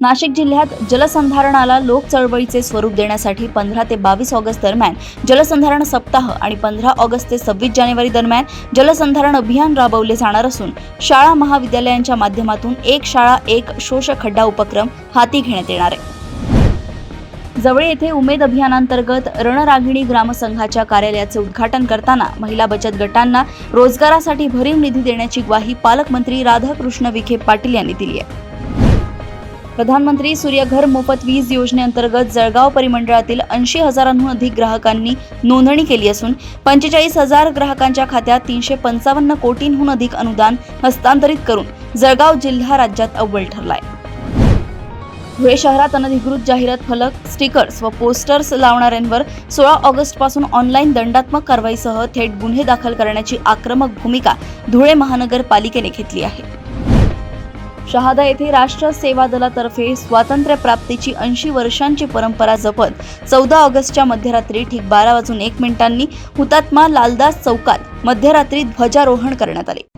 नाशिक जिल्ह्यात जलसंधारणाला लोक चळवळीचे स्वरूप देण्यासाठी 15 ते 22 ऑगस्ट दरम्यान जलसंधारण सप्ताह आणि 15 ऑगस्ट ते 26 जानेवारी दरम्यान जलसंधारण अभियान राबवले जाणार असून शाळा महाविद्यालयांच्या माध्यमातून एक शाळा एक शोष खड्डा उपक्रम हाती घेण्यात येणार आहे। जवळे येथे उमेद अभियानांतर्गत रणरागिणी ग्रामसंघाच्या कार्यालयाचे उद्घाटन करताना महिला बचत गटांना रोजगारासाठी भरीव निधी देण्याची ग्वाही पालकमंत्री राधाकृष्ण विखे पाटील यांनी दिली आहे। प्रधानमंत्री सूर्यघर मोफत वीज योजनेअंतर्गत जळगाव परिमंडळातील 80,000हून अधिक ग्राहकांनी नोंदणी केली असून 45,000 ग्राहकांच्या खात्यात 355 कोटींहून अधिक अनुदान हस्तांतरित करून जळगाव जिल्हा राज्यात अव्वल ठरला आहे। धुळे शहरात अनधिकृत जाहिरात फलक, स्टिकर्स व पोस्टर्स लावणाऱ्यांवर 16 ऑगस्ट पासून ऑनलाईन दंडात्मक कारवाईसह थेट गुन्हे दाखल करण्याची आक्रमक भूमिका धुळे महानगरपालिकेने घेतली आहे। शहादा येथे राष्ट्र सेवा दलातर्फे स्वातंत्र्य प्राप्तीची 80 वर्षांची परंपरा जपत 14 ऑगस्टच्या मध्यरात्री ठीक 12:01 हुतात्मा लालदास चौकात मध्यरात्री ध्वजारोहण करण्यात आले।